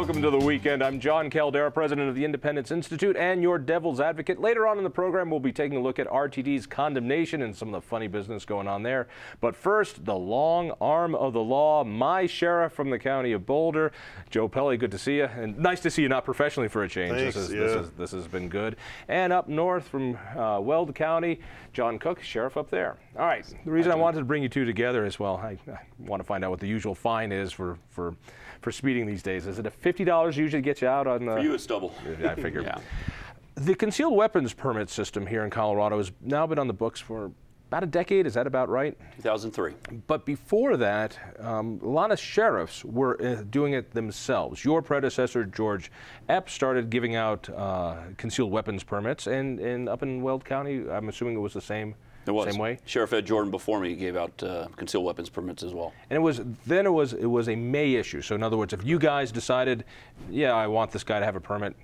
Welcome to the weekend. I'm Jon Caldara, president of the Independence Institute and your devil's advocate. Later on in the program, we'll be taking a look at RTD's condemnation and some of the funny business going on there. But first, the long arm of the law, my sheriff from the county of Boulder, Joe Pelle. Good to see you, and nice to see you not professionally for a change. Thanks, This has been good. And up north from Weld County, Jon Cooke, sheriff up there. All right. The reason I wanted to bring you two together is, well, I want to find out what the usual fine is for speeding these days. Is it a $50 usually gets you out on the... For you, it's double. I figured. Yeah. The concealed weapons permit system here in Colorado has now been on the books for about a decade. Is that about right? 2003. But before that, a lot of sheriffs were doing it themselves. Your predecessor, George Epp, started giving out concealed weapons permits, and up in Weld County, I'm assuming it was the same. It was. Same way? Sheriff Ed Jordan before me gave out concealed weapons permits as well. And it was a May issue. So in other words, if you guys decided, yeah, I want this guy to have a permit,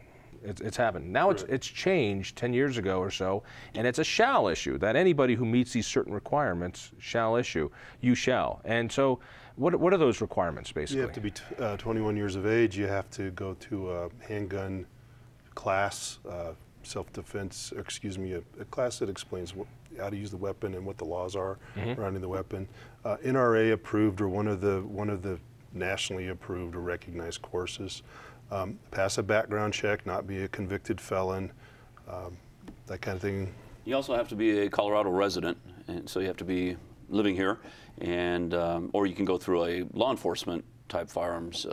it's happened. Now it's changed 10 years ago or so, and it's a shall issue, that anybody who meets these certain requirements shall issue. You shall. And so what are those requirements, basically? You have to be 21 years of age. You have to go to a handgun class, self-defense, excuse me, a class that explains how to use the weapon and what the laws are surrounding the weapon. NRA approved, or one of the nationally approved or recognized courses. Pass a background check, not be a convicted felon, that kind of thing. You also have to be a Colorado resident, and so you have to be living here, and or you can go through a law enforcement type firearms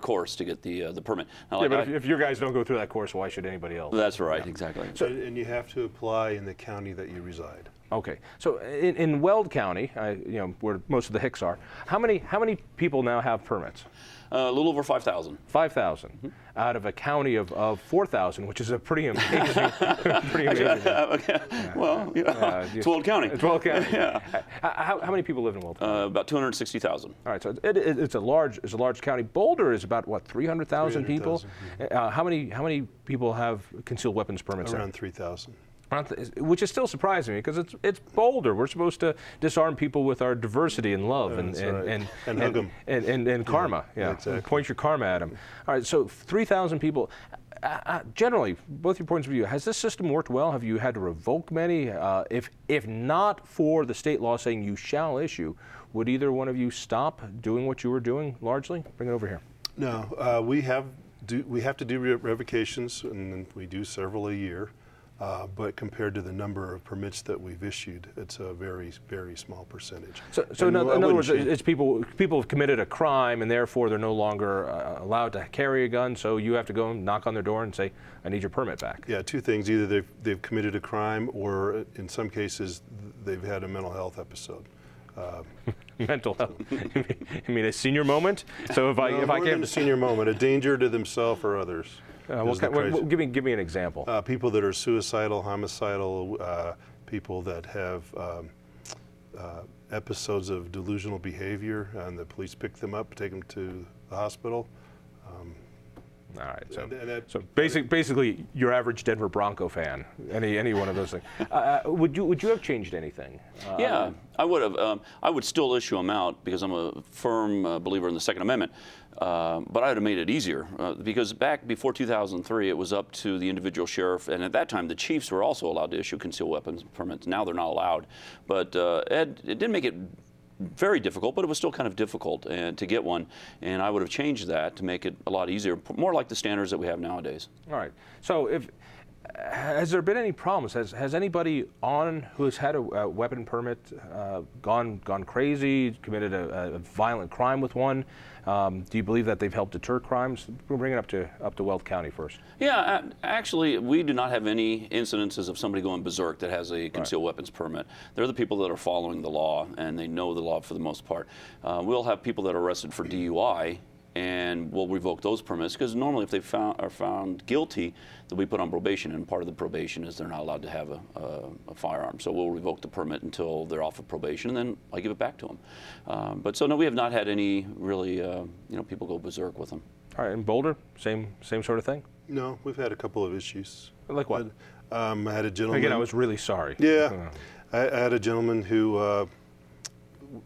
course to get the permit. Now, yeah, but if your guys don't go through that course, why should anybody else? That's right, exactly. So, and you have to apply in the county that you reside. Okay, so in Weld County, where most of the Hicks are, how many people now have permits? A little over 5,000. 5,000 out of a county of 4,000, which is a pretty amazing. Pretty amazing. Okay. Yeah. Well, it's Weld County. It's Weld County. Yeah. How many people live in Weld County? About 260,000. All right, so it's a large county. Boulder is about what, 300,000 people. How many people have concealed weapons permits? Around 3,000. Which is still surprising me, because it's Boulder. We're supposed to disarm people with our diversity and love and hug them and karma. Yeah, exactly. Point your karma at them. All right, so 3,000 people. Generally, both your points of view, has this system worked well? Have you had to revoke many? If not for the state law saying you shall issue, would either one of you stop doing what you were doing largely? Bring it over here. No, we have to do revocations, and we do several a year. But compared to the number of permits that we've issued, it's a very, very small percentage. So in other words, it's people have committed a crime, and therefore they're no longer allowed to carry a gun. So you have to go and knock on their door and say, "I need your permit back." Yeah, two things: either they've committed a crime, or in some cases they've had a mental health episode. Mental health? You mean a senior moment? So if I can't, a senior moment, a danger to themselves or others. Give me an example. People that are suicidal, homicidal, people that have episodes of delusional behavior, and the police pick them up, take them to the hospital. All right, so basically, your average Denver Bronco fan, any one of those things. Would you have changed anything? Yeah, I would have. I would still issue them out, because I'm a firm believer in the Second Amendment. But I would have made it easier, because back before 2003, it was up to the individual sheriff, and at that time the chiefs were also allowed to issue concealed weapons permits. Now they're not allowed. But it didn't make it very difficult, but it was still kind of difficult to get one, and I would have changed that to make it a lot easier, more like the standards that we have nowadays. All right. So has there been any problems? Has anybody who has had a weapon permit gone crazy, committed a violent crime with one? Do you believe that they've helped deter crimes? We'll bring it up to Weld County first. Yeah, actually, we do not have any incidences of somebody going berserk that has a concealed weapons permit. They're the people that are following the law, and they know the law for the most part. We'll have people that are arrested for DUI, and we'll revoke those permits, because normally if they are found guilty, they'll be put on probation, and part of the probation is they're not allowed to have a firearm. So we'll revoke the permit until they're off of probation, and then I give it back to them. But so no, we have not had any really people go berserk with them. All right, in Boulder, same sort of thing? No, we've had a couple of issues. Like what? I had a gentleman. Again, I was really sorry. Yeah, I had a gentleman who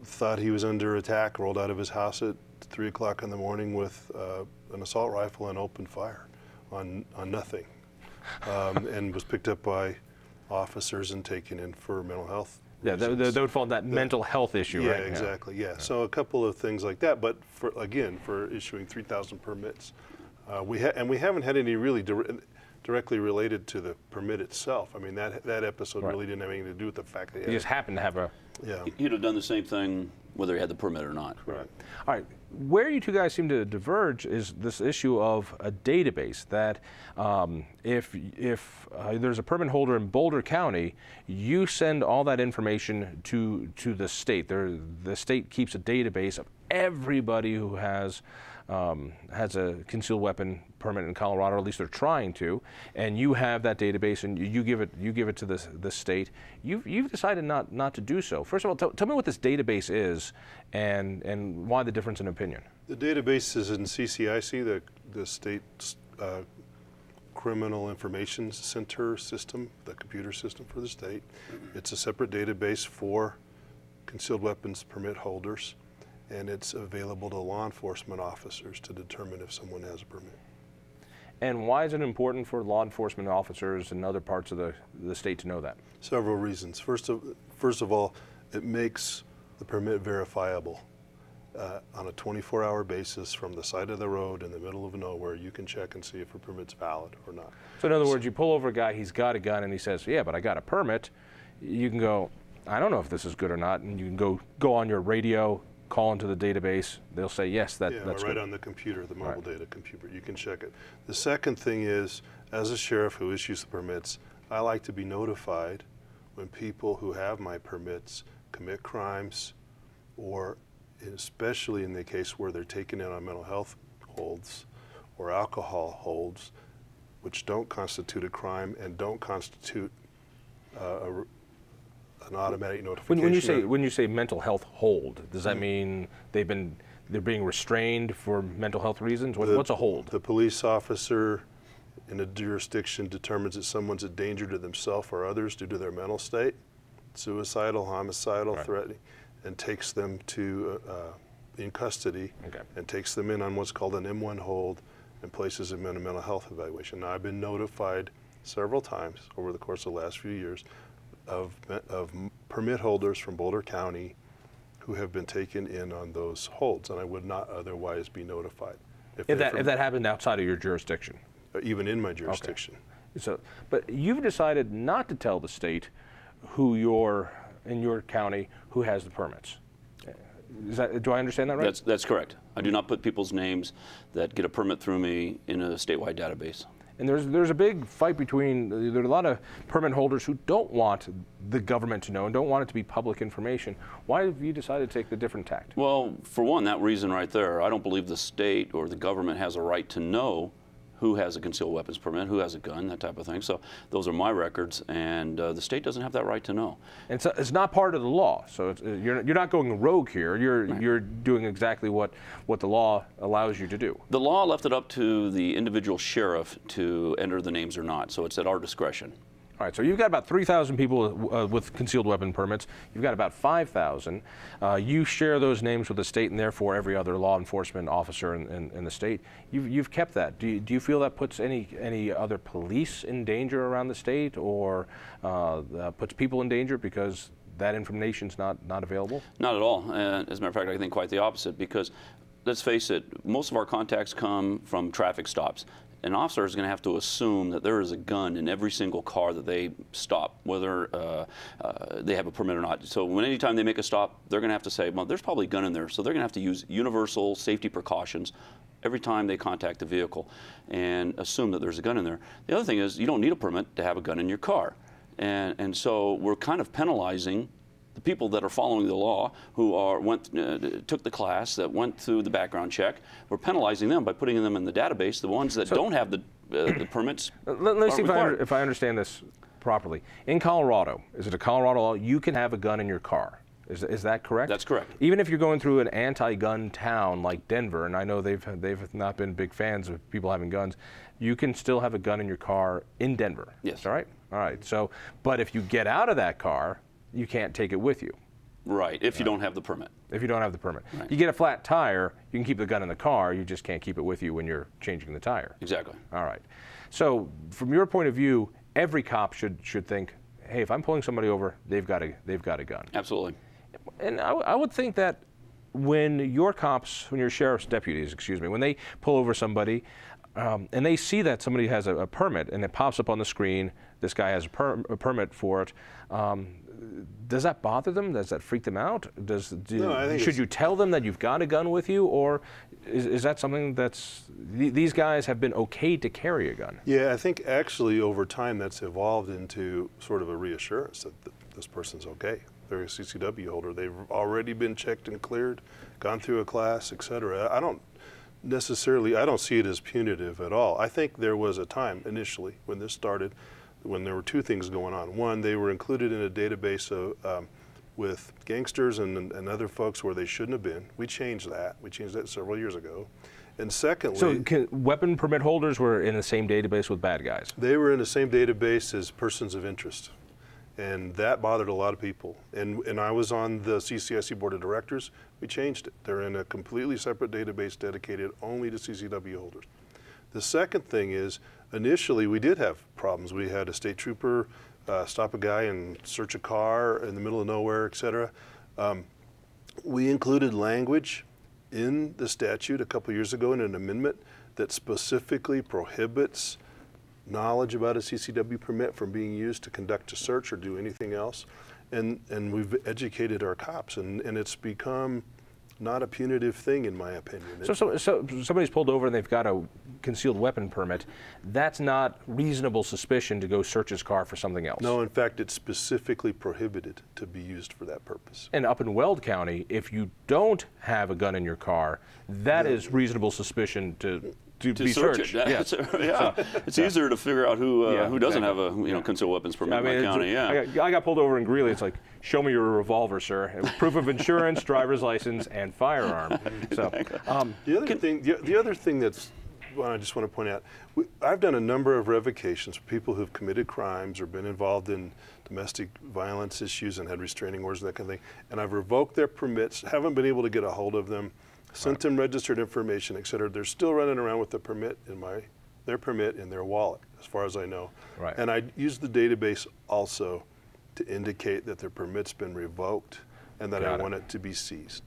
thought he was under attack, rolled out of his house at 3 o'clock in the morning with an assault rifle and opened fire on nothing, and was picked up by officers and taken in for mental health. Yeah, they would fall in that mental health issue, yeah, right? Exactly, yeah. So a couple of things like that, but for issuing 3,000 permits, we haven't had any really directly related to the permit itself. I mean, that episode really didn't have anything to do with the fact that he just happened to have a... Yeah. He'd have done the same thing whether he had the permit or not. Right. All right. Where you two guys seem to diverge is this issue of a database that if there's a permit holder in Boulder County, you send all that information to the state. The state keeps a database of everybody who has a concealed weapon permit in Colorado, or at least they're trying to, and you have that database and you give it to the state. You've decided not to do so. First of all, tell me what this database is and why the difference in opinion. The database is in CCIC, the state Criminal Information Center system, the computer system for the state. It's a separate database for concealed weapons permit holders, and it's available to law enforcement officers to determine if someone has a permit. And why is it important for law enforcement officers in other parts of the state to know that? Several reasons. First of all, it makes the permit verifiable. On a 24-hour basis from the side of the road in the middle of nowhere, you can check and see if a permit's valid or not. So in other words, you pull over a guy, he's got a gun, and he says, yeah, but I got a permit. You can go, I don't know if this is good or not, and you can go on your radio, call into the database. They'll say, yes, that's right good. On the computer, the mobile data computer. You can check it. The second thing is, as a sheriff who issues the permits, I like to be notified when people who have my permits commit crimes, or especially in the case where they're taken in on mental health holds or alcohol holds, which don't constitute a crime and don't constitute an automatic notification. When you say mental health hold, does that mean they're being restrained for mental health reasons? What's a hold? The police officer in a jurisdiction determines that someone's a danger to themselves or others due to their mental state, suicidal, homicidal, threatening, and takes them to in custody, and takes them in on what's called an M1 hold and places them in a mental health evaluation. Now, I've been notified several times over the course of the last few years of permit holders from Boulder County who have been taken in on those holds, and I would not otherwise be notified. If that happened outside of your jurisdiction? Even in my jurisdiction. Okay. So, but you've decided not to tell the state who in your county who has the permits. Do I understand that right? That's correct. I do not put people's names that get a permit through me in a statewide database. And there's a big fight between, there are a lot of permit holders who don't want the government to know and don't want it to be public information. Why have you decided to take the different tact? Well, for one, that reason right there, I don't believe the state or the government has a right to know who has a concealed weapons permit, who has a gun, that type of thing. So those are my records, and the state doesn't have that right to know. And so it's not part of the law. So you're not going rogue here. You're doing exactly what the law allows you to do. The law left it up to the individual sheriff to enter the names or not. So it's at our discretion. All right, so you've got about 3,000 people with concealed weapon permits. You've got about 5,000. You share those names with the state and therefore every other law enforcement officer in the state. You've kept that. Do you feel that puts any other police in danger around the state, or puts people in danger because that information's not available? Not at all. As a matter of fact, I think quite the opposite, because let's face it, most of our contacts come from traffic stops. An officer is going to have to assume that there is a gun in every single car that they stop, whether they have a permit or not. So anytime they make a stop, they're going to have to say, well, there's probably a gun in there. So they're going to have to use universal safety precautions every time they contact the vehicle and assume that there's a gun in there. The other thing is, you don't need a permit to have a gun in your car. And so we're kind of penalizing the people that are following the law, who took the class, that went through the background check. We're penalizing them by putting them in the database. The ones that don't have the permits. Let's see if I understand this properly. In Colorado, is it a Colorado law? You can have a gun in your car. Is that correct? That's correct. Even if you're going through an anti-gun town like Denver, and I know they've not been big fans of people having guns, you can still have a gun in your car in Denver. Yes. All right. All right. So, but if you get out of that car, you can't take it with you. Right, if you don't have the permit. If you don't have the permit. Right. You get a flat tire, you can keep the gun in the car, you just can't keep it with you when you're changing the tire. Exactly. All right. So from your point of view, every cop should think, hey, if I'm pulling somebody over, they've got a gun. Absolutely. And I would think that when your cops, when your sheriff's deputies, excuse me, when they pull over somebody and they see that somebody has a permit and it pops up on the screen, this guy has a permit for it, does that bother them? Does that freak them out? Should you tell them that you've got a gun with you, or is that something that's, these guys have been okay to carry a gun? Yeah, I think actually over time that's evolved into sort of a reassurance that this person's okay. They're a CCW holder. They've already been checked and cleared, gone through a class, et cetera. I don't see it as punitive at all. I think there was a time initially when this started when there were two things going on. One, they were included in a database with gangsters and other folks where they shouldn't have been. We changed that. We changed that several years ago. And secondly, so weapon permit holders were in the same database with bad guys? They were in the same database as persons of interest. And that bothered a lot of people. And I was on the CCIC Board of Directors. We changed it. They're in a completely separate database dedicated only to CCW holders. The second thing is, initially we did have problems. We had a state trooper stop a guy and search a car in the middle of nowhere, et cetera. We included language in the statute a couple years ago in an amendment that specifically prohibits knowledge about a CCW permit from being used to conduct a search or do anything else. And we've educated our cops, and it's become not a punitive thing, in my opinion. So somebody's pulled over and they've got a concealed weapon permit. That's not reasonable suspicion to go search his car for something else. No, in fact, it's specifically prohibited to be used for that purpose. And up in Weld County, if you don't have a gun in your car, that is reasonable suspicion to be searched. Yes. Yeah, it's easier to figure out who doesn't have a concealed weapons permit in my county. I got pulled over in Greeley. It's like, show me your revolver, sir. And proof of insurance, driver's license, and firearm. So the other thing that's I just want to point out, I've done a number of revocations for people who've committed crimes or been involved in domestic violence issues and had restraining orders and that kind of thing. And I've revoked their permits, haven't been able to get a hold of them, sent them registered information, et cetera. They're still running around with the permit their permit in their wallet, as far as I know. Right. And I use the database also to indicate that their permit's been revoked and that I want it to be seized.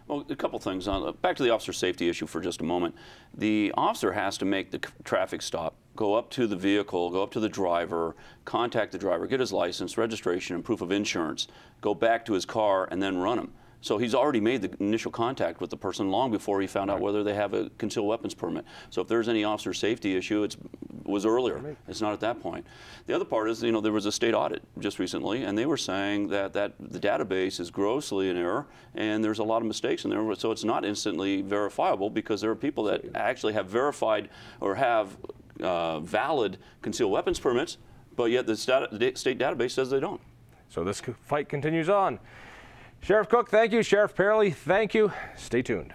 Well, a couple things. Back to the officer safety issue for just a moment. The officer has to make the traffic stop, go up to the vehicle, go up to the driver, contact the driver, get his license, registration, and proof of insurance, go back to his car, and then run him. So he's already made the initial contact with the person long before he found out whether they have a concealed weapons permit. So if there's any officer safety issue, it was earlier. It's not at that point. The other part is, there was a state audit just recently, and they were saying that the database is grossly in error, and there's a lot of mistakes in there. So it's not instantly verifiable because there are people that actually have verified or have valid concealed weapons permits, but yet the state database says they don't. So this fight continues on. Sheriff Cooke, thank you. Sheriff Pelle, thank you. Stay tuned.